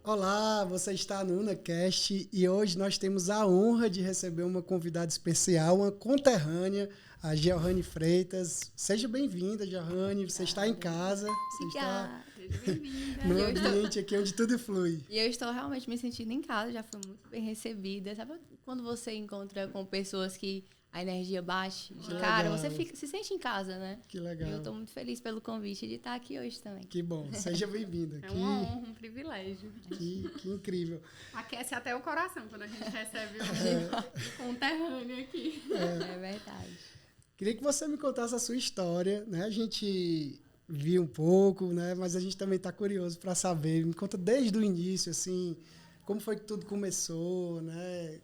Olá, você está no UnaCast e hoje nós temos a honra de receber uma convidada especial, uma conterrânea, a Georrane Freitas. Seja bem-vinda, Georrane. Você está em casa, você está Seja bem-vinda. no ambiente aqui onde tudo flui. E eu estou realmente me sentindo em casa, já fui muito bem recebida. Sabe quando você encontra com pessoas que a energia baixa de cara, você se sente em casa, né? Que legal. E eu estou muito feliz pelo convite de estar aqui hoje também. Que bom, seja bem-vinda. É uma honra, um privilégio. Que incrível. Aquece até o coração quando a gente recebe um conterrâneo aqui. É verdade. Queria que você me contasse a sua história, né? A gente viu um pouco, né? Mas a gente também está curioso para saber. Me conta desde o início, assim, como foi que tudo começou, né?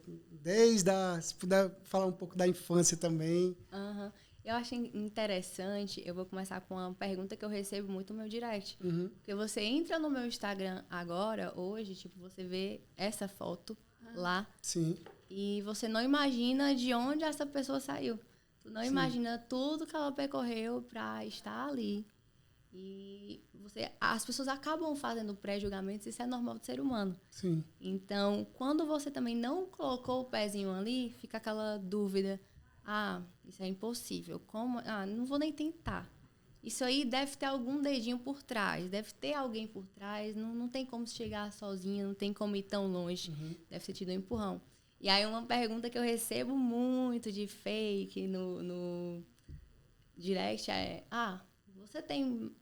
Se puder falar um pouco da infância também. Uhum. Eu acho interessante, eu vou começar com uma pergunta que eu recebo muito no meu direct. Uhum. Porque você entra no meu Instagram agora, hoje, tipo, você vê essa foto lá. Sim. E você não imagina de onde essa pessoa saiu. Tu não Sim. imagina tudo que ela percorreu para estar ali. E as pessoas acabam fazendo pré-julgamentos, isso é normal do ser humano. Sim. Então, quando você também não colocou o pezinho ali, fica aquela dúvida. Ah, isso é impossível. Como? Ah, não vou nem tentar. Isso aí deve ter algum dedinho por trás, deve ter alguém por trás, não tem como chegar sozinho, não tem como ir tão longe. Uhum. Deve ter tido um empurrão. E aí uma pergunta que eu recebo muito de fake no direct é: você tem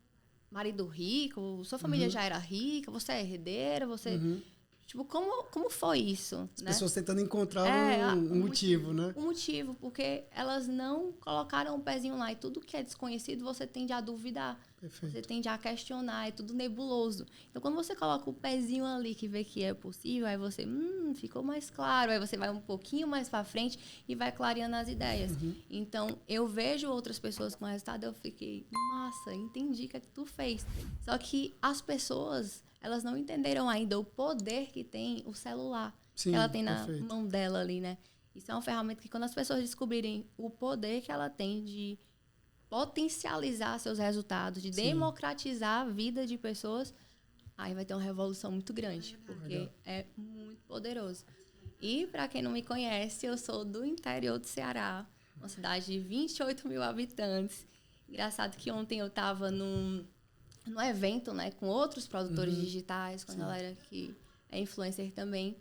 marido rico? Sua família já era rica? Você é herdeira? Você... Uhum. Tipo, como foi isso? As né? pessoas tentando encontrar um motivo, né? Um motivo, porque elas não colocaram o pezinho lá. E tudo que é desconhecido, você tende a duvidar. Perfeito. Você tende a questionar, é tudo nebuloso. Então, quando você coloca o pezinho ali, que vê que é possível, aí você, ficou mais claro. Aí você vai um pouquinho mais para frente e vai clareando as ideias. Uhum. Então, eu vejo outras pessoas com resultado, eu fiquei, massa, entendi o que é que tu fez. Só que as pessoas, elas não entenderam ainda o poder que tem o celular. Sim, que ela tem na perfeito. mão dela ali, né? Isso é uma ferramenta que, quando as pessoas descobrirem o poder que ela tem de potencializar seus resultados, de Sim. democratizar a vida de pessoas, aí vai ter uma revolução muito grande, porque Legal. é muito poderoso. E, para quem não me conhece, eu sou do interior do Ceará, uma cidade de 28 mil habitantes. Engraçado que ontem eu estava num evento, né, com outros produtores digitais, com a galera que é influencer também.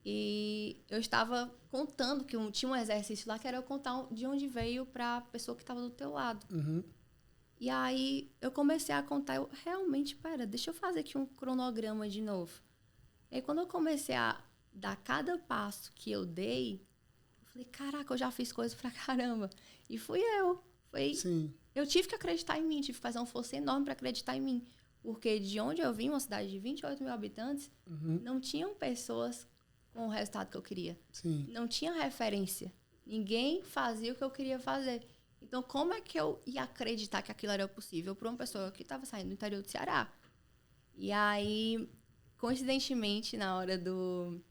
E eu estava contando que tinha um exercício lá que era eu contar de onde veio para a pessoa que estava do teu lado. Uhum. E aí eu comecei a contar, eu realmente, deixa eu fazer aqui um cronograma de novo. E aí quando eu comecei a dar cada passo que eu dei, eu falei, caraca, eu já fiz coisa pra caramba. E fui eu. Sim. Eu tive que acreditar em mim, tive que fazer um força enorme para acreditar em mim. Porque de onde eu vim, uma cidade de 28 mil habitantes, não tinham pessoas com o resultado que eu queria. Sim. Não tinha referência. Ninguém fazia o que eu queria fazer. Então, como é que eu ia acreditar que aquilo era possível para uma pessoa que estava saindo do interior do Ceará? E aí, coincidentemente, na hora que eu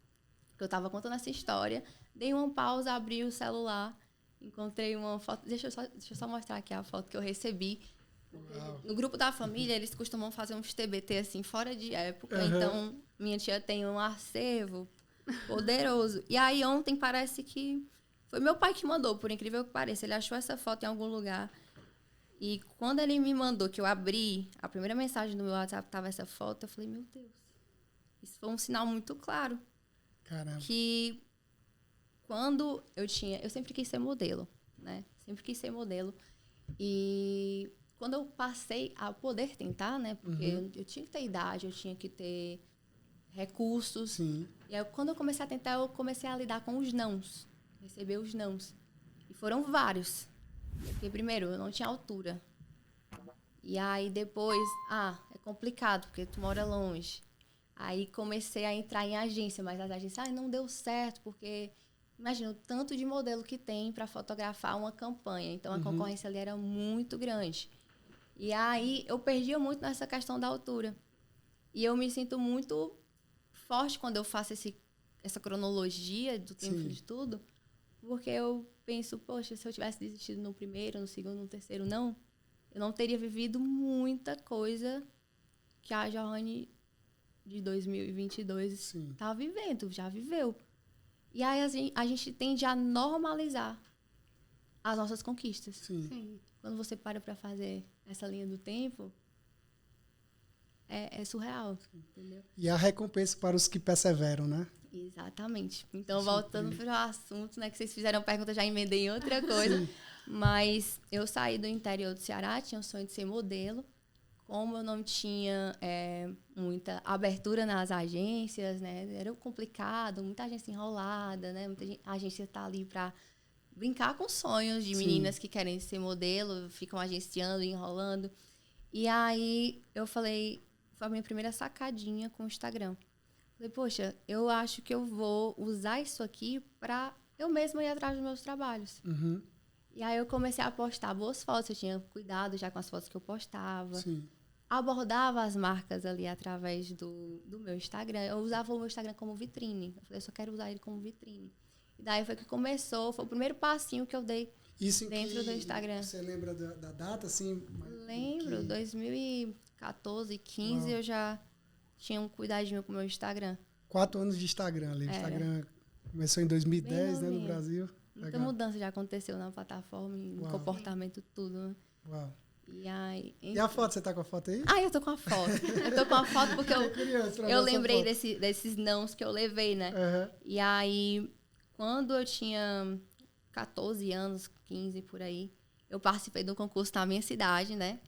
estava contando essa história, dei uma pausa, abri o celular, encontrei uma foto. Deixa eu só mostrar aqui a foto que eu recebi. Uau. No grupo da família, eles costumam fazer uns TBT assim, fora de época. Uhum. Então, minha tia tem um acervo poderoso. E aí, ontem, parece que foi meu pai que mandou, por incrível que pareça. Ele achou essa foto em algum lugar. E quando ele me mandou, que eu abri, a primeira mensagem do meu WhatsApp estava essa foto, eu falei, meu Deus. Isso foi um sinal muito claro. Caramba. Que quando eu sempre quis ser modelo, né? Sempre quis ser modelo. E quando eu passei a poder tentar, né? Porque eu tinha que ter idade, eu tinha que ter recursos. Sim. E aí, quando eu comecei a tentar, eu comecei a lidar com os nãos. Receber os nãos. E foram vários. Porque, primeiro, eu não tinha altura. E aí, depois, é complicado, porque tu mora longe. Aí, comecei a entrar em agência, mas as agências, não deu certo, porque... Imagina o tanto de modelo que tem para fotografar uma campanha. Então, a concorrência ali era muito grande. E aí, eu perdia muito nessa questão da altura. E eu me sinto muito forte quando eu faço essa cronologia do tempo de tudo, porque eu penso, poxa, se eu tivesse desistido no primeiro, no segundo, no terceiro, não, eu não teria vivido muita coisa que a Georrane de 2022 Sim. tá vivendo, já viveu. E aí a gente tende a normalizar as nossas conquistas. Sim. Sim. Quando você para pra fazer essa linha do tempo, é surreal, entendeu? E a recompensa para os que perseveram, né? Exatamente. Então, voltando para o assunto, né, que vocês fizeram pergunta, já emendei em outra coisa. Sim. Mas eu saí do interior do Ceará, tinha o sonho de ser modelo. Como eu não tinha muita abertura nas agências, né, era complicado, muita agência enrolada, né, a agência está ali para brincar com sonhos de meninas que querem ser modelo, ficam agenciando, enrolando. E aí eu falei, foi a minha primeira sacadinha com o Instagram. Falei, poxa, eu acho que eu vou usar isso aqui para eu mesma ir atrás dos meus trabalhos. Uhum. E aí eu comecei a postar boas fotos, eu tinha cuidado já com as fotos que eu postava. Sim. Abordava as marcas ali através do meu Instagram. Eu usava o meu Instagram como vitrine. Eu falei, eu só quero usar ele como vitrine. E daí foi que começou, foi o primeiro passinho que eu dei Isso dentro do Instagram. Você lembra da data, assim? Lembro, 2014, 15, eu já tinha um cuidadinho com o meu Instagram. 4 anos de Instagram ali. O Instagram começou em 2010, né, no Brasil. Muita mudança já aconteceu na plataforma, no comportamento, tudo, né? Uau. E aí... E a foto, você tá com a foto aí? Ah, eu tô com a foto. Eu tô com a foto porque eu lembrei foto. desses nãos que eu levei, né? Uhum. E aí, quando eu tinha 14 anos, 15 por aí, eu participei de um concurso na minha cidade, né?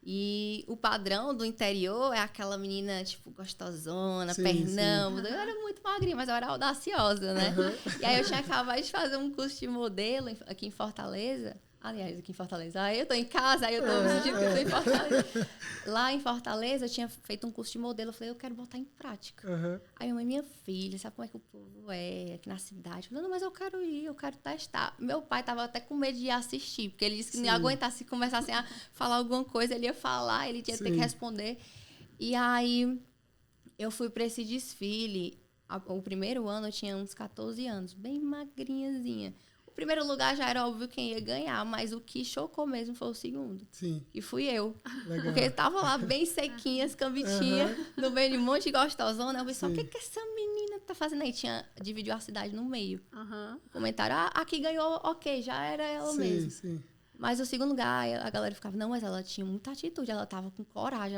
E o padrão do interior é aquela menina, tipo, gostosona, Sim, pernão. Eu era muito magrinha, mas eu era audaciosa, né? Uhum. E aí eu tinha acabado de fazer um curso de modelo aqui em Fortaleza. Aliás, aqui em Fortaleza. Aí eu tô em casa, aí eu tô me sentindo que eu tô em Fortaleza. Lá em Fortaleza, eu tinha feito um curso de modelo. Eu falei, eu quero botar em prática. Uhum. Aí a mãe, minha filha, sabe como é que o povo é aqui na cidade? Eu falei, não, mas eu quero ir, eu quero testar. Meu pai tava até com medo de assistir, porque ele disse que não ia aguentar se começassem a falar alguma coisa, ele ia falar, ele tinha que ter que responder. E aí eu fui para esse desfile. O primeiro ano eu tinha uns 14 anos, bem magrinhazinha. O primeiro lugar já era óbvio quem ia ganhar, mas o que chocou mesmo foi o segundo. Sim. E fui eu. Legal. Porque tava lá bem sequinha, cambitinha, no meio de um monte de gostosona. Eu pensei, o que essa menina tá fazendo aí? Dividiu a cidade no meio. Uhum. Comentaram, aqui ganhou, ok, já era ela mesmo. Sim. Mas o segundo lugar, a galera ficava, não, mas ela tinha muita atitude, ela tava com coragem,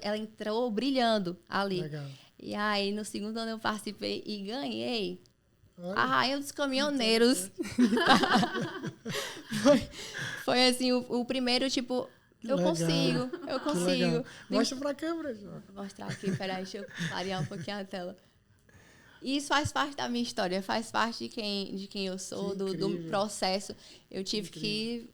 ela entrou brilhando ali. Legal. E aí, no segundo ano eu participei e ganhei. Olha. A rainha dos caminhoneiros. foi assim, o primeiro, tipo, eu consigo. Mostra pra câmera, João. Vou mostrar aqui, peraí, deixa eu clarear um pouquinho a tela. Isso faz parte da minha história, faz parte de quem eu sou, do processo. Eu tive que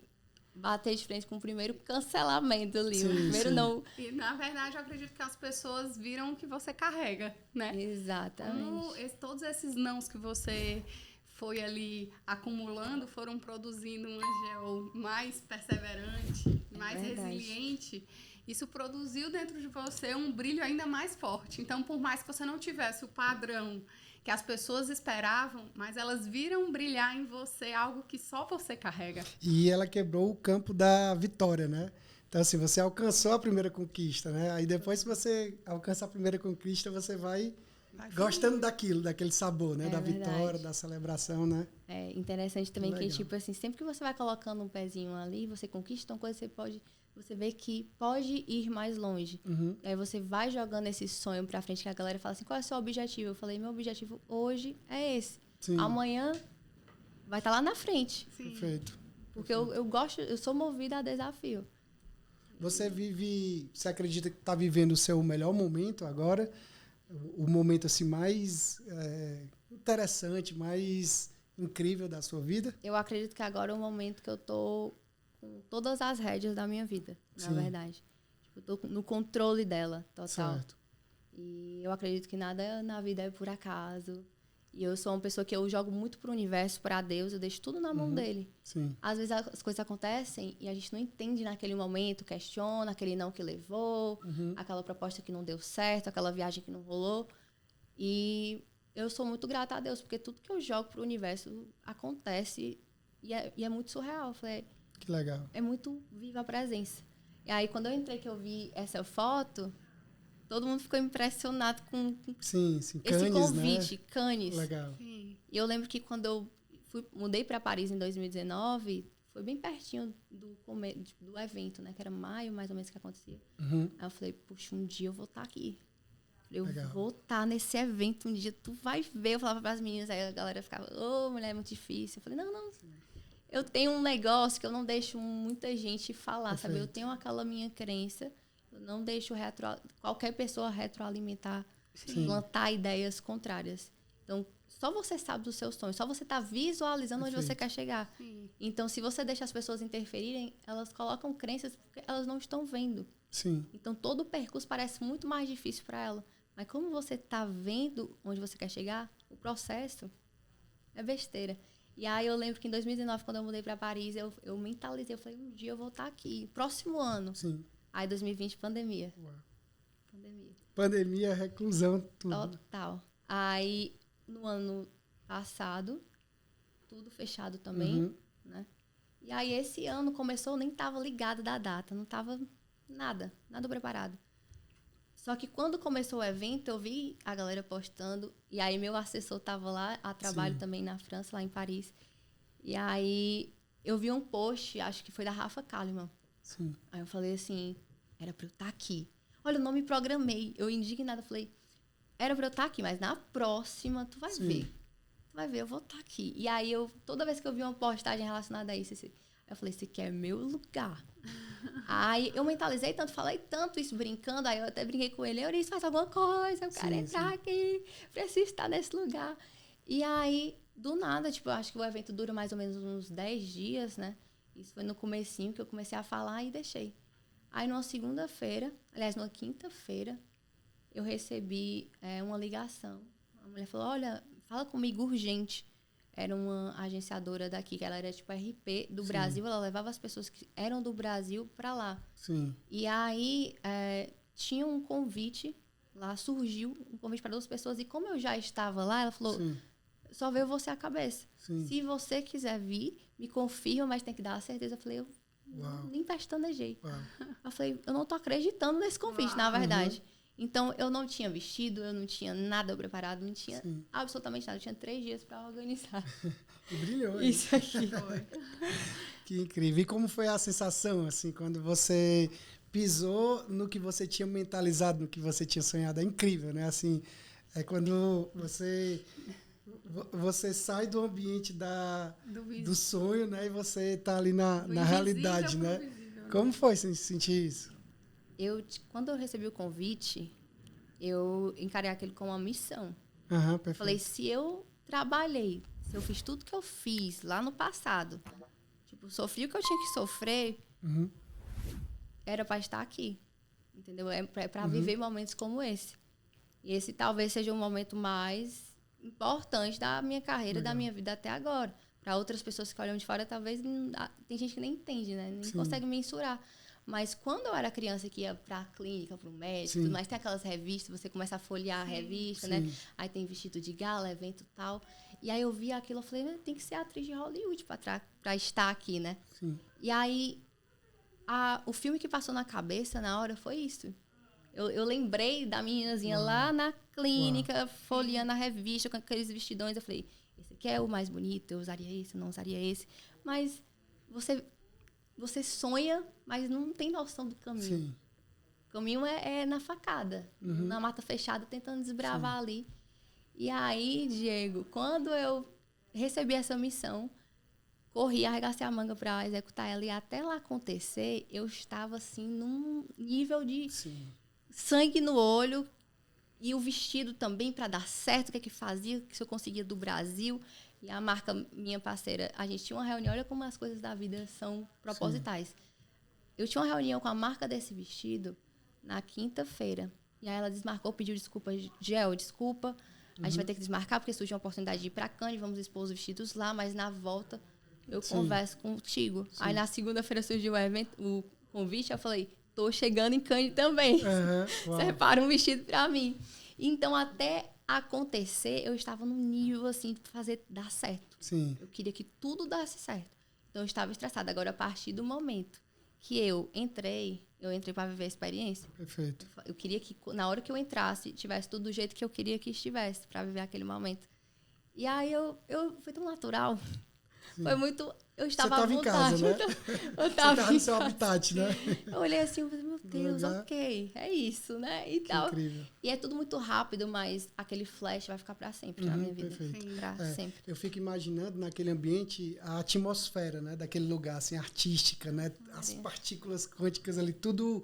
bater de frente com o primeiro cancelamento ali. Sim, o primeiro não. E, na verdade, eu acredito que as pessoas viram o que você carrega, né? Exatamente. Como todos esses nãos que você foi ali acumulando foram produzindo um Angel mais perseverante, mais resiliente. Isso produziu dentro de você um brilho ainda mais forte. Então, por mais que você não tivesse o padrão que as pessoas esperavam, mas elas viram brilhar em você algo que só você carrega. E ela quebrou o campo da vitória, né? Então, assim, você alcançou a primeira conquista, né? Aí depois, se você alcança a primeira conquista, você vai gostando daquele sabor, né? Da verdade. Vitória, da celebração, né? É interessante também que, Legal. tipo assim, sempre que você vai colocando um pezinho ali, você conquista uma coisa, você vê que pode ir mais longe. Uhum. Aí você vai jogando esse sonho pra frente, que a galera fala assim, qual é o seu objetivo? Eu falei, meu objetivo hoje é esse. Sim. Amanhã vai estar lá na frente. Sim. Perfeito. Porque eu sou movida a desafio. Você acredita que está vivendo o seu melhor momento agora? O momento assim mais interessante, mais incrível da sua vida? Eu acredito que agora é o momento que eu tô com todas as rédeas da minha vida, na verdade. Tipo, eu tô no controle dela, total. Certo. E eu acredito que nada na vida é por acaso. E eu sou uma pessoa que eu jogo muito pro universo, para Deus, eu deixo tudo na mão dele. Sim. Às vezes as coisas acontecem e a gente não entende naquele momento, questiona aquele não que levou, aquela proposta que não deu certo, aquela viagem que não rolou. E eu sou muito grata a Deus, porque tudo que eu jogo pro universo acontece e é muito surreal. Eu falei, Que legal. é muito viva a presença. E aí, quando eu entrei, que eu vi essa foto, todo mundo ficou impressionado com Sim, esse Cannes, convite, né? Cannes. Legal. Sim. E eu lembro que quando eu mudei para Paris em 2019, foi bem pertinho do evento, né? Que era maio, mais ou menos, que acontecia. Uhum. Aí eu falei, puxa, um dia eu vou estar aqui. Eu Legal. vou estar nesse evento um dia, tu vai ver. Eu falava para as meninas, aí a galera ficava, mulher, é muito difícil. Eu falei, não. Eu tenho um negócio que eu não deixo muita gente falar, Perfeito. sabe? Eu tenho aquela minha crença, eu não deixo qualquer pessoa retroalimentar, Sim. plantar ideias contrárias. Então, só você sabe dos seus sonhos, só você está visualizando onde você quer chegar. Sim. Então, se você deixa as pessoas interferirem, elas colocam crenças porque elas não estão vendo. Sim. Então, todo o percurso parece muito mais difícil para ela. Mas como você está vendo onde você quer chegar, o processo é besteira. E aí eu lembro que em 2019, quando eu mudei para Paris, eu mentalizei, eu falei, um dia eu vou estar aqui, próximo ano. Sim. Aí 2020, pandemia. Uau. Pandemia. Pandemia, reclusão, tudo. Total. Aí, no ano passado, tudo fechado também, Uhum. né? E aí, esse ano começou, eu nem estava ligada da data, não estava nada preparado. Só que quando começou o evento, eu vi a galera postando, e aí meu assessor estava lá, a trabalho Sim. também na França, lá em Paris. E aí, eu vi um post, acho que foi da Rafa Kalimann. Sim. Aí eu falei assim, era pra eu estar aqui. Olha, eu não me programei. Eu indignada, falei, era pra eu estar aqui, mas na próxima tu vai Sim. ver. Tu vai ver, eu vou estar aqui. E aí, toda vez que eu vi uma postagem relacionada a isso, eu falei, esse aqui é meu lugar. Aí eu mentalizei tanto, falei tanto isso brincando, aí eu até brinquei com ele, Eurice, faz alguma coisa, eu quero entrar aqui, preciso estar nesse lugar. E aí, do nada, tipo, eu acho que o evento dura mais ou menos uns 10 dias, né? Isso foi no comecinho que eu comecei a falar e deixei. Aí, numa segunda-feira, aliás, numa quinta-feira, eu recebi uma ligação. A mulher falou, olha, fala comigo urgente. Era uma agenciadora daqui, que ela era tipo RP do Brasil. Ela levava as pessoas que eram do Brasil para lá. Sim. E aí, tinha um convite, lá surgiu um convite para 2 pessoas. E como eu já estava lá, ela falou, Sim. só veio você a cabeça. Sim. Se você quiser vir, me confirma, mas tem que dar a certeza. Eu falei, eu nem pestanejei. Uau. Eu falei, eu não tô acreditando nesse convite, na verdade. Então, eu não tinha vestido, eu não tinha nada preparado, não tinha absolutamente nada. Eu tinha 3 dias para organizar. E brilhou. Hein? Isso aqui. Que incrível. E como foi a sensação, assim, quando você pisou no que você tinha mentalizado, no que você tinha sonhado? É incrível, né? Assim, é quando você sai do ambiente do sonho, né? E você está ali na realidade, né? Como foi sentir isso? Quando eu recebi o convite, eu encarei aquilo como uma missão. Perfeito. Falei, se eu trabalhei, se eu fiz tudo que eu fiz lá no passado, tipo, sofri o que eu tinha que sofrer, era para estar aqui. Entendeu? É para viver momentos como esse. E esse talvez seja o momento mais importante da minha carreira, da minha vida até agora. Para outras pessoas que olham de fora, talvez tem gente que nem entende, né? Nem consegue mensurar. Mas quando eu era criança que ia para a clínica, para o médico, mas tem aquelas revistas, você começa a folhear a revista, né? Aí tem vestido de gala, evento e tal. E aí eu vi aquilo, eu falei, tem que ser atriz de Hollywood para estar aqui, né? Sim. E aí o filme que passou na cabeça na hora foi isso. Eu lembrei da meninazinha lá na clínica, folheando a revista com aqueles vestidões. Eu falei, esse aqui é o mais bonito, eu usaria esse, eu não usaria esse. Mas você sonha, mas não tem noção do caminho. Sim. O caminho é na facada, na mata fechada, tentando desbravar ali. E aí, Diego, quando eu recebi essa missão, corri, arregacei a manga para executar ela. E até lá acontecer, eu estava, assim, num nível de sangue no olho. E o vestido também, para dar certo, o que é que fazia, que se eu conseguia do Brasil. E a marca, minha parceira, a gente tinha uma reunião, olha como as coisas da vida são propositais. Eu tinha uma reunião com a marca desse vestido na quinta-feira. E aí ela desmarcou, pediu desculpa. Gel, desculpa, a gente vai ter que desmarcar porque surgiu uma oportunidade de ir para Cannes, vamos expor os vestidos lá, mas na volta eu converso contigo. Aí na segunda-feira surgiu o convite, eu falei, tô chegando em Cannes também. Separa um vestido para mim. Então, até acontecer, eu estava num nível, assim, de fazer dar certo. Sim. Eu queria que tudo desse certo. Então, eu estava estressada. Agora, a partir do momento que eu entrei para viver a experiência. Perfeito. Eu queria que, na hora que eu entrasse, tivesse tudo do jeito que eu queria que estivesse, para viver aquele momento. E aí, foi tão natural. Sim. Foi muito... Eu estava à vontade. Você estava em casa, né? Eu estava no seu habitat, né? Eu olhei assim e falei, meu Deus, ok, é isso, né? E tal. Incrível. E é tudo muito rápido, mas aquele flash vai ficar para sempre na minha vida. Para sempre. Eu fico imaginando naquele ambiente a atmosfera, né? Daquele lugar, assim, artística, né? As partículas quânticas ali, tudo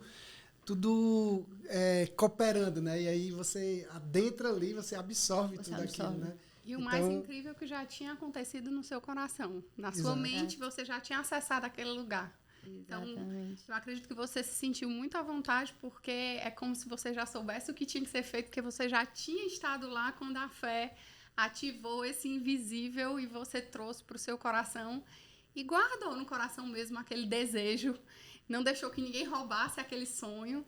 cooperando, né? E aí você adentra ali, você absorve tudo aquilo, né? E o mais incrível é que já tinha acontecido no seu coração. Na sua mente, você já tinha acessado aquele lugar. Exatamente. Então, eu acredito que você se sentiu muito à vontade, porque é como se você já soubesse o que tinha que ser feito, porque você já tinha estado lá quando a fé ativou esse invisível e você trouxe para o seu coração e guardou no coração mesmo aquele desejo. Não deixou que ninguém roubasse aquele sonho.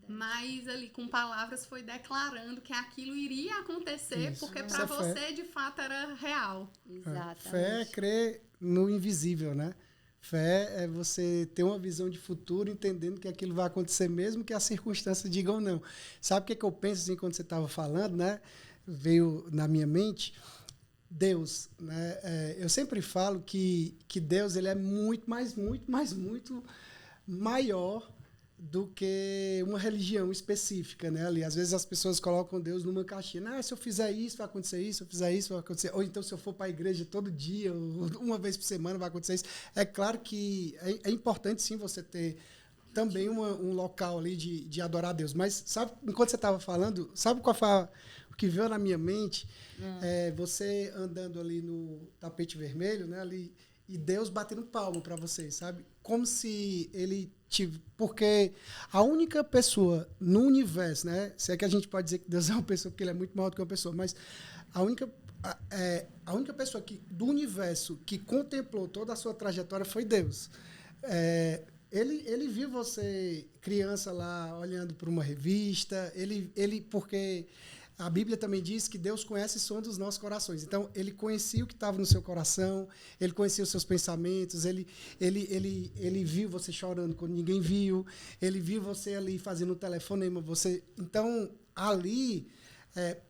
Mas ali com palavras foi declarando que aquilo iria acontecer. Isso. Porque para você de fato era real. Exatamente. Fé é crer no invisível, né? Fé é você ter uma visão de futuro, entendendo que aquilo vai acontecer mesmo que as circunstâncias digam não. Sabe o que eu penso assim quando você estava falando, né? Veio na minha mente Deus, né? Eu sempre falo que Deus ele é muito maior do que uma religião específica, né? Ali, às vezes as pessoas colocam Deus numa caixinha. Se eu fizer isso, vai acontecer isso. Se eu fizer isso, vai acontecer. Ou então, se eu for para a igreja todo dia, uma vez por semana, vai acontecer isso. É claro que é importante, sim, você ter também um local ali de adorar a Deus. Mas, sabe, enquanto você estava falando, sabe qual foi o que veio na minha mente? Você andando ali no tapete vermelho, né? Ali, e Deus batendo palma para você, sabe? Como se ele porque a única pessoa no universo, né? Se é que a gente pode dizer que Deus é uma pessoa, porque ele é muito maior do que uma pessoa, mas a única pessoa do universo que contemplou toda a sua trajetória foi Deus. Ele viu você criança lá olhando para uma revista, porque a Bíblia também diz que Deus conhece o som dos nossos corações. Então, ele conhecia o que estava no seu coração, ele conhecia os seus pensamentos, ele viu você chorando quando ninguém viu, ele viu você ali fazendo um telefonema. Então, ali,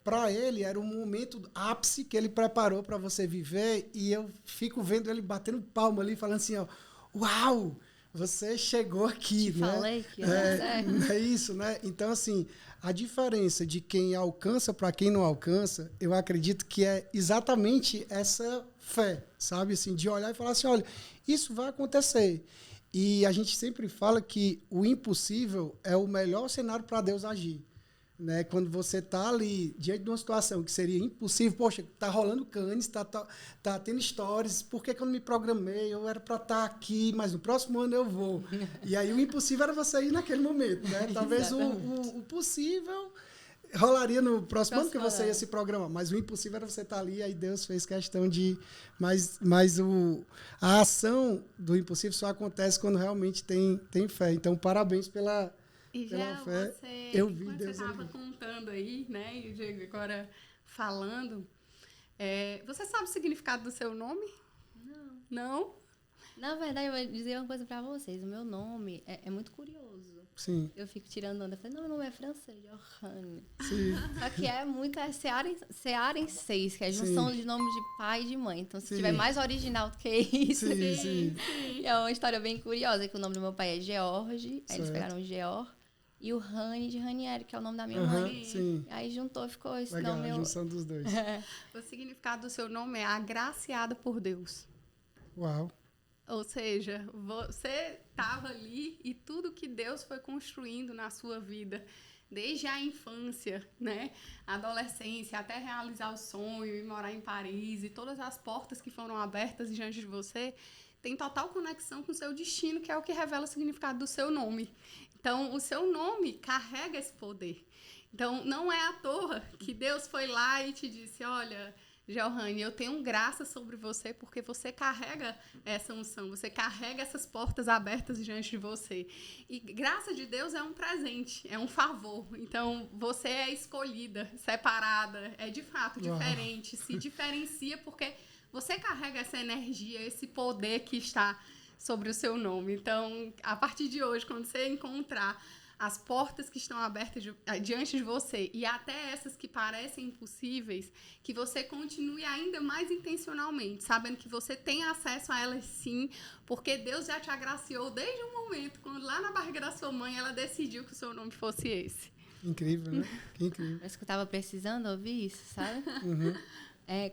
para ele, era um momento ápice que ele preparou para você viver, e eu fico vendo ele batendo palma ali, falando assim, ó, uau! Você chegou aqui, né? Falei que é isso, né? Então, assim, a diferença de quem alcança para quem não alcança, eu acredito que é exatamente essa fé, sabe? Assim, de olhar e falar assim, olha, isso vai acontecer. E a gente sempre fala que o impossível é o melhor cenário para Deus agir. Né? Quando você está ali diante de uma situação que seria impossível, poxa, está rolando Cannes, tá tendo stories, por que eu não me programei? Eu era para estar aqui, mas no próximo ano eu vou. E aí o impossível era você ir naquele momento. Né? Talvez o possível rolaria no próximo ano que você ia se programar, mas o impossível era você estar ali, aí Deus fez questão de... Mas a ação do impossível só acontece quando realmente tem fé. Então, parabéns pela fé. Eu vi Deus. Você estava contando aí, né? E o Diego agora falando. Você sabe o significado do seu nome? Não? Na verdade, eu vou dizer uma coisa para vocês. O meu nome é muito curioso. Sim. Eu fico tirando onda. Eu falei, não, meu nome é francês, Johanne. Sim. Só que cearenseis, que é a junção de nomes de pai e de mãe. Então, se tiver mais original do que isso... Sim. É uma história bem curiosa, que o nome do meu pai é George. Aí eles pegaram o Geor. E o Rani de Ranieri, que é o nome da minha mãe. Sim. Aí juntou, ficou esse legal, nome. A junção dos dois. O significado do seu nome é agraciada por Deus. Uau. Ou seja, você estava ali e tudo que Deus foi construindo na sua vida, desde a infância, né, a adolescência, até realizar o sonho e morar em Paris, e todas as portas que foram abertas diante de você, tem total conexão com o seu destino, que é o que revela o significado do seu nome. Então, o seu nome carrega esse poder. Então, não é à toa que Deus foi lá e te disse, olha, Johanne, eu tenho graça sobre você porque você carrega essa unção, você carrega essas portas abertas diante de você. E graça de Deus é um presente, é um favor. Então, você é escolhida, separada, é de fato diferente, se diferencia porque você carrega essa energia, esse poder que está sobre o seu nome. Então, a partir de hoje, quando você encontrar as portas que estão abertas diante de você e até essas que parecem impossíveis, que você continue ainda mais intencionalmente, sabendo que você tem acesso a elas sim, porque Deus já te agraciou desde o momento, quando lá na barriga da sua mãe ela decidiu que o seu nome fosse esse. Incrível, né? Que incrível. Parece que eu estava precisando ouvir isso, sabe? Uhum.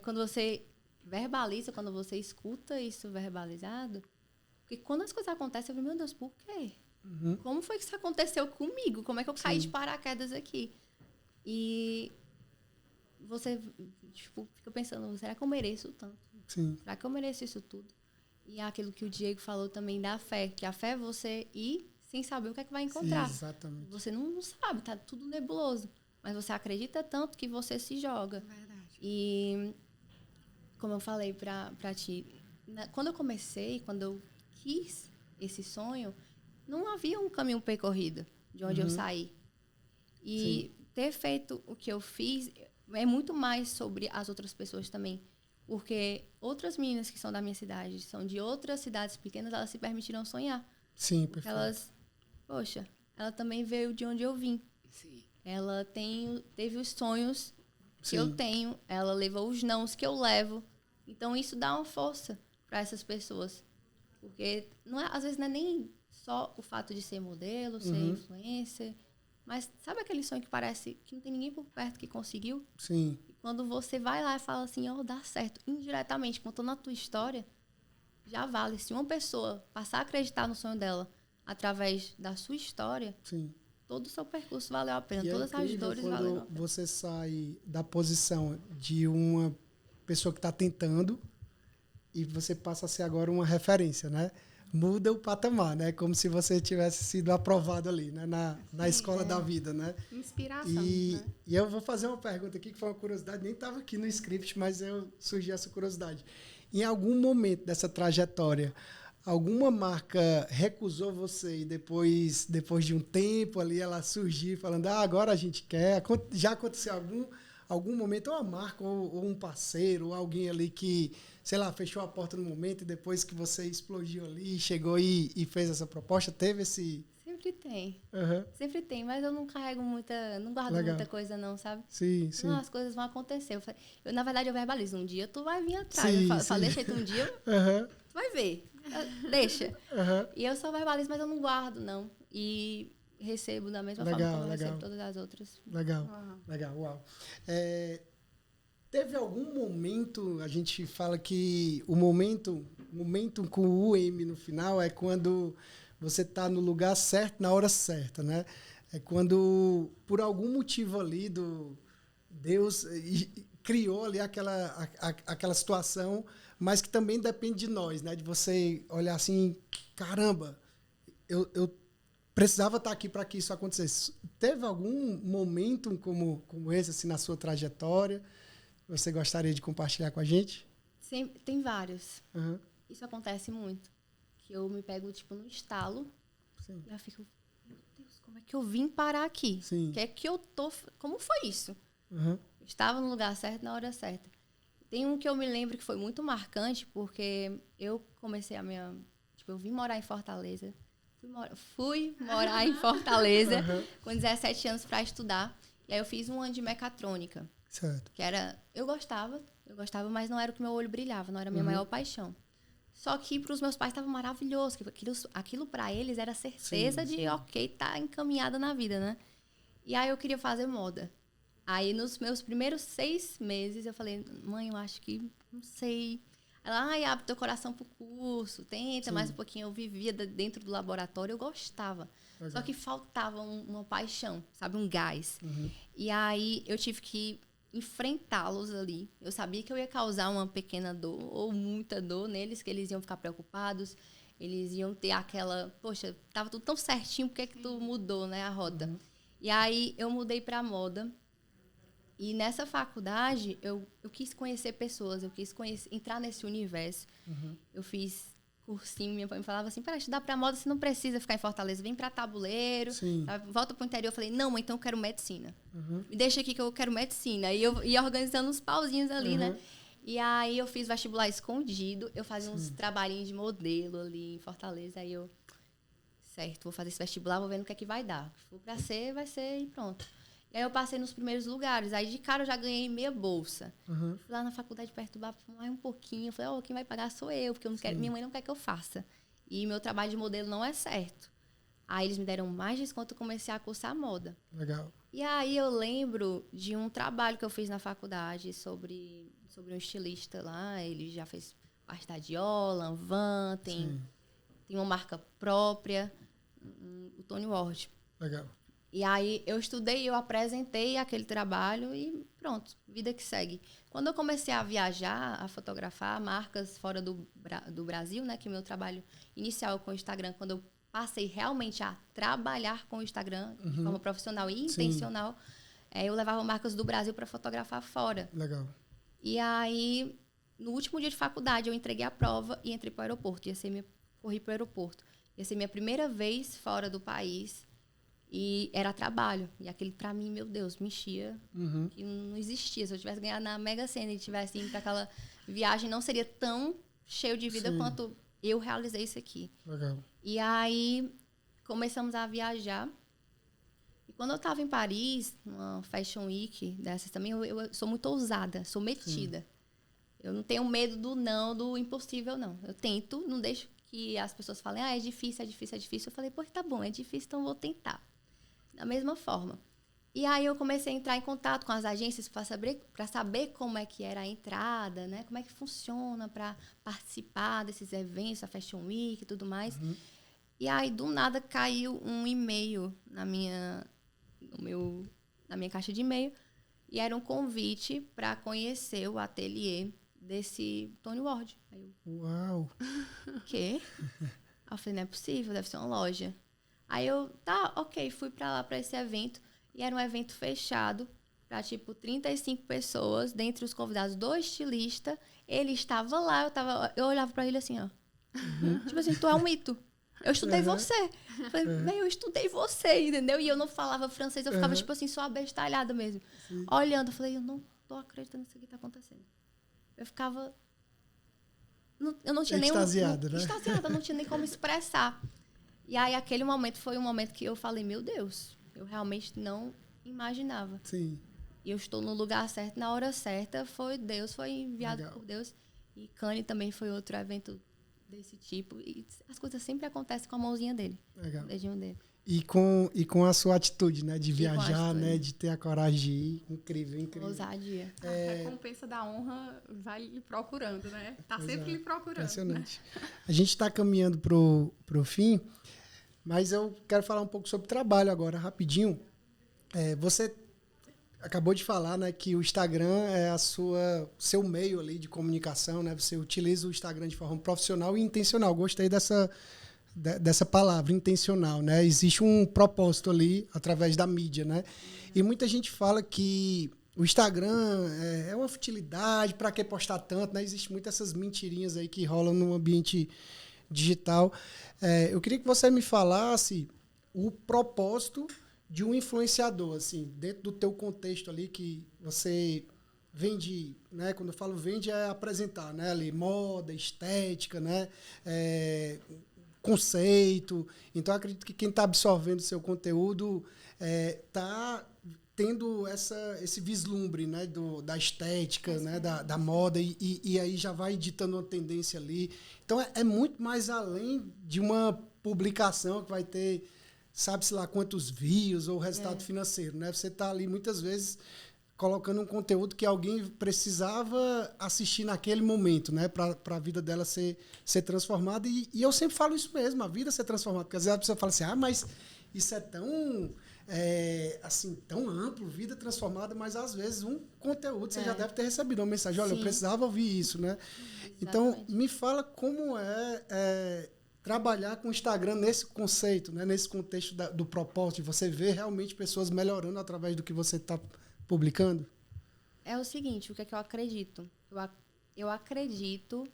Quando você verbaliza, quando você escuta isso verbalizado, porque quando as coisas acontecem, eu falo, meu Deus, por quê? Uhum. Como foi que isso aconteceu comigo? Como é que eu caí de paraquedas aqui? E você tipo, fica pensando, será que eu mereço tanto? Sim. Será que eu mereço isso tudo? E é aquilo que o Diego falou também da fé, que a fé é você ir sem saber o que é que vai encontrar. Sim, exatamente. Você não sabe, tá tudo nebuloso. Mas você acredita tanto que você se joga. Verdade. E, como eu falei pra ti, quando eu comecei, quando eu quis esse sonho, não havia um caminho percorrido de onde eu saí. E ter feito o que eu fiz é muito mais sobre as outras pessoas também. Porque outras meninas que são da minha cidade, são de outras cidades pequenas, elas se permitiram sonhar. Sim, Porque perfeito. ela também veio de onde eu vim. Sim. Ela teve os sonhos que Sim. eu tenho, ela levou os nãos que eu levo. Então, isso dá uma força para essas pessoas. Porque, às vezes, não é nem só o fato de ser modelo, ser influencer, mas sabe aquele sonho que parece que não tem ninguém por perto que conseguiu? Sim. E quando você vai lá e fala assim, dá certo, indiretamente, contando a tua história, já vale. Se uma pessoa passar a acreditar no sonho dela através da sua história, Sim. todo o seu percurso valeu a pena, E todas é as incrível dores valeram a quando pena. você sai da posição de uma pessoa que está tentando e você passa a ser agora uma referência, né? Muda o patamar, né? Como se você tivesse sido aprovado ali, né? Na escola da vida, né? Inspiração, E né? eu vou fazer uma pergunta aqui que foi uma curiosidade, nem estava aqui no script, mas surgiu essa curiosidade. Em algum momento dessa trajetória, alguma marca recusou você e depois de um tempo ali ela surgiu falando, agora a gente quer? Já aconteceu algum momento, ou uma marca, ou um parceiro, ou alguém ali que, sei lá, fechou a porta no momento e depois que você explodiu ali, chegou e fez essa proposta, teve esse... Sempre tem. Uhum. Sempre tem, mas eu não carrego não guardo Legal. muita coisa não, sabe? Sim, sim. Não, as coisas vão acontecer. Na verdade, eu verbalizo. Um dia tu vai vir atrás. Sim, eu sim. falo, deixa aí um dia, Uhum. tu vai ver. Deixa. Uhum. E eu só verbalizo, mas eu não guardo, não. E recebo da mesma Legal, forma como eu legal. recebo todas as outras. Legal, Uau. legal, uau. Teve algum momento, a gente fala que o momento com o M no final é quando você está no lugar certo, na hora certa, né? É quando, por algum motivo ali, Deus criou ali aquela situação, mas que também depende de nós, né? De você olhar assim, caramba, eu precisava estar aqui para que isso acontecesse. Teve algum momento como esse, assim, na sua trajetória? Você gostaria de compartilhar com a gente? Sempre, tem vários. Uhum. Isso acontece muito. Que eu me pego, tipo, no estalo. Sim. E eu fico, meu Deus, como é que eu vim parar aqui? Sim. Que é que eu tô... Como foi isso? Uhum. Eu estava no lugar certo, na hora certa. Tem um que eu me lembro que foi muito marcante, porque eu comecei a minha... Tipo, eu vim morar em Fortaleza. Fui morar em Fortaleza com 17 anos para estudar. E aí eu fiz um ano de mecatrônica. Certo. Que era... Eu gostava, mas não era o que meu olho brilhava, não era a minha maior paixão. Só que para os meus pais estava maravilhoso. Aquilo para eles era certeza de, ok, tá encaminhada na vida, né? E aí eu queria fazer moda. Aí nos meus primeiros 6 meses eu falei, mãe, eu acho que, não sei. Ela, abre teu coração pro curso, tenta mais um pouquinho. Eu vivia dentro do laboratório, eu gostava. Legal. Só que faltava uma paixão, sabe? Um gás. E aí eu tive que enfrentá-los ali. Eu sabia que eu ia causar uma pequena dor ou muita dor neles, que eles iam ficar preocupados, eles iam ter aquela, poxa, tava tudo tão certinho, por que que tu mudou, né, a rota? E aí eu mudei para moda. E nessa faculdade eu quis conhecer pessoas, eu quis entrar nesse universo. Eu fiz cursinho, minha mãe me falava assim, para estudar para moda você não precisa ficar em Fortaleza, vem para Tabuleiro, volta para o interior. Eu falei, não, então eu quero medicina. Me deixa aqui que eu quero medicina. E eu ia organizando uns pauzinhos ali, né? E aí eu fiz vestibular escondido. Eu fazia uns trabalhinhos de modelo ali em Fortaleza. Aí eu, certo, vou fazer esse vestibular, vou ver no que é que vai dar. Se for pra ser, vai ser e pronto. E aí eu passei nos primeiros lugares. Aí de cara eu já ganhei meia bolsa. Fui lá na faculdade perturbar mais um pouquinho. Falei, quem vai pagar sou eu, porque eu não quero, minha mãe não quer que eu faça. E meu trabalho de modelo não é certo. Aí eles me deram mais desconto e comecei a cursar moda. Legal. E aí eu lembro de um trabalho que eu fiz na faculdade sobre um estilista lá. Ele já fez parte da Diola, Van, tem uma marca própria, o Tony Ward. Legal. E aí eu estudei, eu apresentei aquele trabalho e pronto, vida que segue. Quando eu comecei a viajar, a fotografar marcas fora do Brasil, né, que o meu trabalho inicial com o Instagram, quando eu passei realmente a trabalhar com o Instagram de forma profissional e intencional, eu levava marcas do Brasil para fotografar fora. Legal. E aí, no último dia de faculdade, eu entreguei a prova e entrei para o aeroporto. Corri para o aeroporto. Ia ser minha primeira vez fora do país e era trabalho. E aquele, para mim, meu Deus, me enchia, que não existia. Se eu tivesse ganhado na Mega Sena e tivesse ido para aquela viagem, não seria tão cheio de vida quanto eu realizei isso aqui. Legal. E aí, começamos a viajar. E quando eu estava em Paris, numa Fashion Week dessas também, eu sou muito ousada, sou metida. Eu não tenho medo do não, do impossível, não. Eu tento, não deixo que as pessoas falem, é difícil, é difícil, é difícil. Eu falei, pô, tá bom, é difícil, então vou tentar. Da mesma forma. E aí eu comecei a entrar em contato com as agências para saber como é que era a entrada, né? Como é que funciona para participar desses eventos, a Fashion Week e tudo mais. E aí, do nada, caiu um e-mail na minha caixa de e-mail. E era um convite para conhecer o ateliê desse Tony Ward. Aí eu, Uau! o quê? Aí eu falei, não é possível, deve ser uma loja. Aí eu, tá, ok, fui para lá, para esse evento. E era um evento fechado para, 35 pessoas. Dentre os convidados, 2 estilistas. Ele estava lá, eu olhava para ele assim, ó. Tipo assim, tu é um mito. Eu estudei você. Eu falei, eu estudei você, entendeu? E eu não falava francês, eu ficava, tipo assim, só abestalhada mesmo. Olhando, eu falei, eu não tô acreditando nisso que tá acontecendo. Eu ficava... eu não tinha nem... Extasiada, né? Extasiada, não tinha nem como expressar. E aí, aquele momento foi um momento que eu falei, meu Deus, eu realmente não imaginava. Sim. E eu estou no lugar certo, na hora certa, foi Deus, foi enviado por Deus. E Cannes também foi outro evento desse tipo. E as coisas sempre acontecem com a mãozinha dele. Legal. O dedinho dele. E com a sua atitude, né? De viajar, né? De ter a coragem de ir. Incrível, incrível. Ousadia. A recompensa da honra vai lhe procurando, né? Tá sempre lhe procurando. Impressionante. Né? A gente está caminhando pro fim, mas eu quero falar um pouco sobre trabalho agora, rapidinho. Você acabou de falar, né, que o Instagram é seu meio ali de comunicação, né? Você utiliza o Instagram de forma profissional e intencional. Gostei dessa palavra, intencional, né? Existe um propósito ali através da mídia, né? E muita gente fala que o Instagram é uma futilidade, para que postar tanto, né? Existem muitas essas mentirinhas aí que rolam no ambiente digital. Eu queria que você me falasse o propósito de um influenciador, assim, dentro do teu contexto ali que você vende, né? Quando eu falo vende, é apresentar, né? Ali, moda, estética, né? Conceito. Então, eu acredito que quem está absorvendo o seu conteúdo está tendo esse vislumbre, né? Da estética, né? Da moda, e aí já vai ditando uma tendência ali. Então, é muito mais além de uma publicação que vai ter, sabe-se lá quantos views ou resultado financeiro, né? Você está ali, muitas vezes, colocando um conteúdo que alguém precisava assistir naquele momento, né? Para a vida dela ser transformada. E eu sempre falo isso mesmo, a vida ser transformada. Porque às vezes a pessoa fala assim, mas isso é tão, assim, tão amplo, vida transformada, mas às vezes um conteúdo você já deve ter recebido uma mensagem, olha, eu precisava ouvir isso, né? Exatamente. Então, me fala como trabalhar com o Instagram nesse conceito, né? Nesse contexto do propósito, de você ver realmente pessoas melhorando através do que você está publicando? É o seguinte, o que é que eu acredito? Eu acredito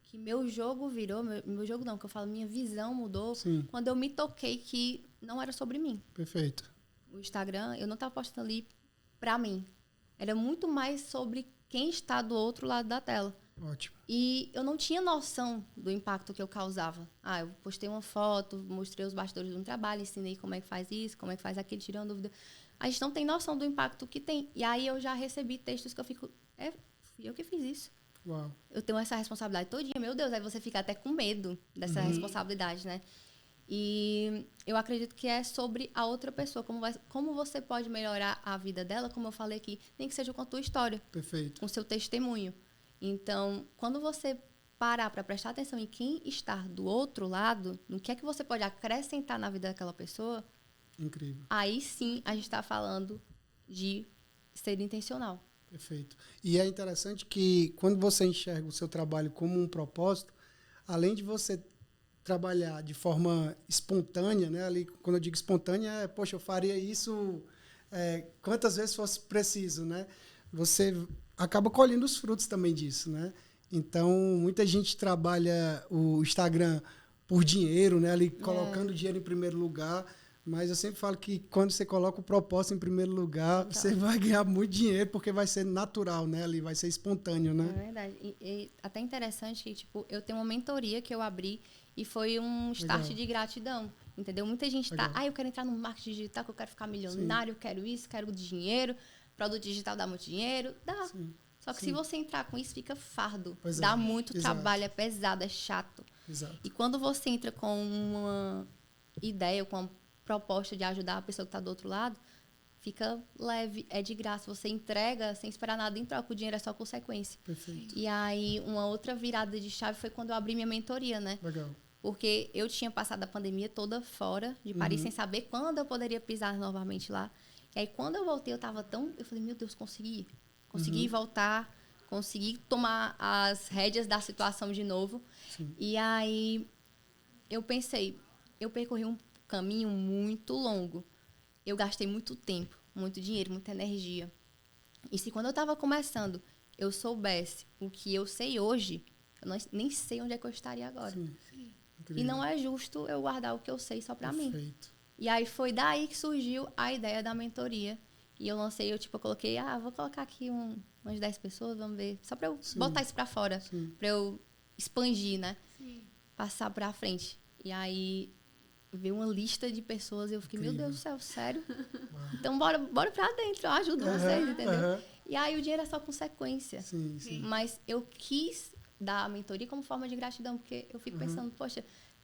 que meu jogo virou, meu jogo não, que eu falo, minha visão mudou. Sim. Quando eu me toquei que não era sobre mim. Perfeito. O Instagram, eu não estava postando ali pra mim. Era muito mais sobre quem está do outro lado da tela. Ótimo. E eu não tinha noção do impacto que eu causava. Eu postei uma foto, mostrei os bastidores de um trabalho, ensinei como é que faz isso, como é que faz aquilo, tirando dúvida. A gente não tem noção do impacto que tem. E aí eu já recebi textos que eu fico... Fui eu que fiz isso. Uau. Eu tenho essa responsabilidade todinha. Meu Deus, aí você fica até com medo dessa responsabilidade, né? E eu acredito que é sobre a outra pessoa. Como você pode melhorar a vida dela, como eu falei aqui, nem que seja com a tua história. Perfeito. Com o seu testemunho. Então, quando você parar para prestar atenção em quem está do outro lado, no que é que você pode acrescentar na vida daquela pessoa, incrível. Aí sim a gente está falando de ser intencional. Perfeito. E é interessante que quando você enxerga o seu trabalho como um propósito, além de você trabalhar de forma espontânea, né? Ali, quando eu digo espontânea, poxa, eu faria isso quantas vezes fosse preciso, né? Você acaba colhendo os frutos também disso, né? Então, muita gente trabalha o Instagram por dinheiro, né? Ali colocando dinheiro em primeiro lugar, mas eu sempre falo que quando você coloca o propósito em primeiro lugar, você vai ganhar muito dinheiro, porque vai ser natural, né? Ali vai ser espontâneo, né? É verdade. E até interessante que, tipo, eu tenho uma mentoria que eu abri e foi um start de gratidão, entendeu? Muita gente eu quero entrar no marketing digital, que eu quero ficar milionário, eu quero isso, quero dinheiro, produto digital dá muito dinheiro, dá. Sim. Só que se você entrar com isso, fica fardo. Dá muito trabalho, é pesado, é chato. Exato. E quando você entra com uma ideia, com uma proposta de ajudar a pessoa que está do outro lado, fica leve, é de graça. Você entrega sem esperar nada em troca, o dinheiro é só consequência. Perfeito. E aí, uma outra virada de chave foi quando eu abri minha mentoria, né? Legal. Porque eu tinha passado a pandemia toda fora de Paris, sem saber quando eu poderia pisar novamente lá. E aí, quando eu voltei, eu falei, meu Deus, consegui voltar, consegui tomar as rédeas da situação de novo. Sim. E aí, eu pensei, eu percorri um caminho muito longo. Eu gastei muito tempo, muito dinheiro, muita energia. E se quando eu estava começando, eu soubesse o que eu sei hoje, eu nem sei onde é que eu estaria agora. Sim. E não é justo eu guardar o que eu sei só para mim. Perfeito. E aí foi daí que surgiu a ideia da mentoria. E eu lancei, eu coloquei, vou colocar aqui umas 10 pessoas, vamos ver. Só para eu botar isso para fora, para eu expandir, né? Sim. Passar para frente. E aí veio uma lista de pessoas e eu fiquei, meu Deus do céu, sério? Então bora para dentro, eu ajudo vocês, entendeu? E aí o dinheiro é só consequência. Sim. Mas eu quis dar a mentoria como forma de gratidão, porque eu fico pensando, poxa,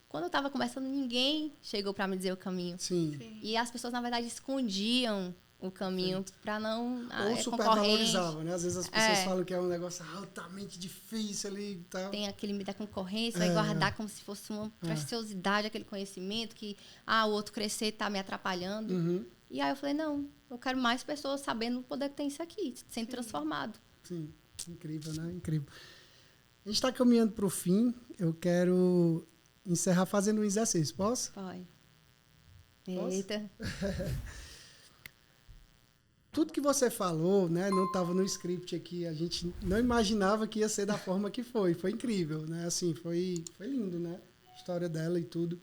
quando eu estava começando, ninguém chegou para me dizer o caminho. Sim. E as pessoas, na verdade, escondiam o caminho para não... Ou supervalorizavam, né? Às vezes as pessoas falam que é um negócio altamente difícil ali e tal. Tem aquele medo da concorrência, vai guardar como se fosse uma preciosidade, aquele conhecimento que, o outro crescer está me atrapalhando. E aí eu falei, não, eu quero mais pessoas sabendo o poder que tem isso aqui, sendo transformado. Sim, incrível, né? Incrível. A gente está caminhando para o fim, eu quero encerrar fazendo um exercício, posso? Pode. Posso? Eita. Tudo que você falou, né, não estava no script aqui, a gente não imaginava que ia ser da forma que foi. Foi incrível, né? Assim, foi lindo, né? A história dela e tudo.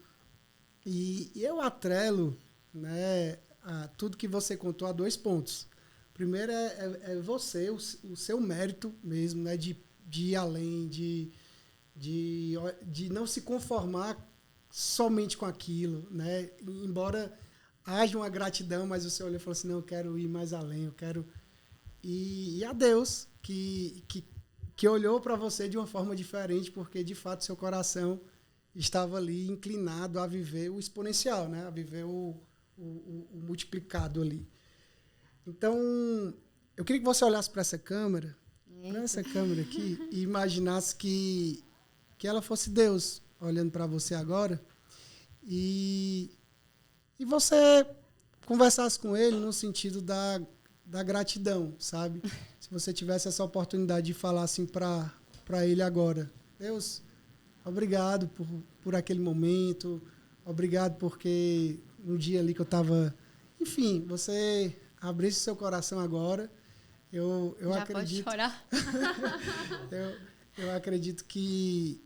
E eu atrelo, né, a tudo que você contou a 2 pontos. Primeiro é você, o seu mérito mesmo, né, de ir além, de não se conformar somente com aquilo, né? Embora haja uma gratidão, mas você olhou e falou assim, não, eu quero ir mais além, eu quero... E a Deus, que olhou para você de uma forma diferente, porque, de fato, seu coração estava ali inclinado a viver o exponencial, né? A viver o multiplicado ali. Então, eu queria que você olhasse para essa câmera, aqui, e imaginasse que ela fosse Deus olhando para você agora, e você conversasse com ele no sentido da gratidão, sabe? Se você tivesse essa oportunidade de falar assim para ele agora, Deus, obrigado por aquele momento, obrigado porque no dia ali que eu estava... Enfim, você abrisse seu coração agora, eu Já acredito... pode chorar. eu acredito que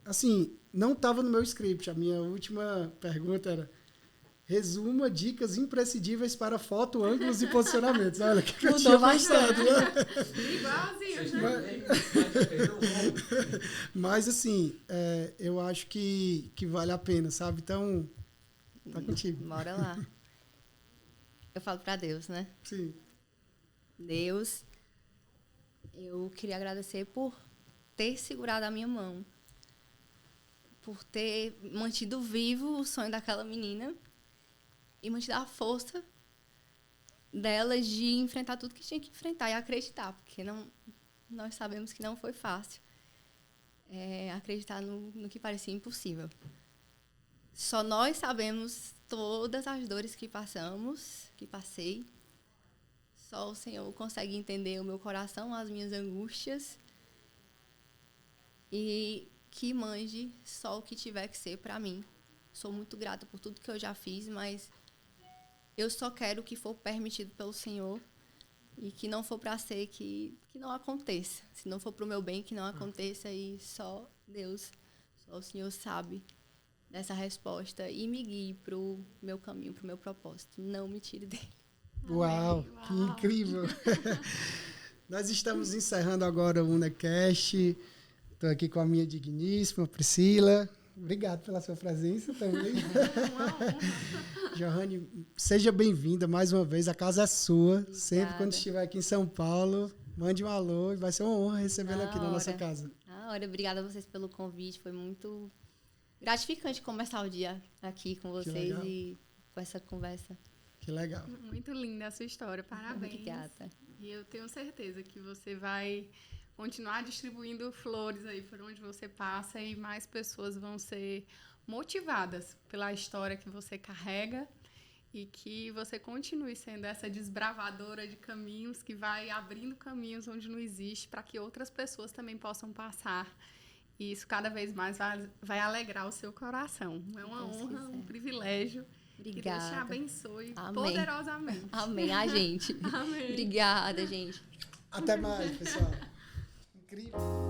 assim, não estava no meu script. A minha última pergunta era Resuma dicas imprescindíveis para foto, ângulos e posicionamentos. Olha, que eu Mudou tinha bastante. pensado, né? Igualzinho, já. Mas assim, eu acho que vale a pena, sabe? Então, tá contigo. Bora lá. Eu falo para Deus, né? Sim. Deus, eu queria agradecer por ter segurado a minha mão, por ter mantido vivo o sonho daquela menina e mantido a força dela de enfrentar tudo que tinha que enfrentar e acreditar, porque nós sabemos que não foi fácil acreditar no que parecia impossível. Só nós sabemos todas as dores que passei. Só o Senhor consegue entender o meu coração, as minhas angústias. E que mande só o que tiver que ser para mim. Sou muito grata por tudo que eu já fiz, mas eu só quero o que for permitido pelo Senhor. E que não for para ser, que não aconteça. Se não for para o meu bem, que não aconteça. E só Deus, só o Senhor sabe dessa resposta. E me guie para o meu caminho, para o meu propósito. Não me tire dele. Uau, que incrível! Nós estamos encerrando agora o UNECast. Estou aqui com a minha digníssima Priscila. Obrigado pela sua presença também. Johanne, seja bem-vinda mais uma vez. A casa é sua. Obrigada. Sempre quando estiver aqui em São Paulo, mande um alô. Vai ser uma honra recebê-la aqui na nossa casa. Obrigada a vocês pelo convite. Foi muito gratificante começar o dia aqui com vocês e com essa conversa. Que legal. Muito linda a sua história. Parabéns. Obrigada. E eu tenho certeza que você vai continuar distribuindo flores aí por onde você passa e mais pessoas vão ser motivadas pela história que você carrega e que você continue sendo essa desbravadora de caminhos que vai abrindo caminhos onde não existe para que outras pessoas também possam passar. E isso cada vez mais vai alegrar o seu coração. É uma honra, um privilégio. Obrigada. Que Deus te abençoe. Amém. Poderosamente. Amém. A gente. Amém. Obrigada, gente. Até mais, pessoal. Incrível.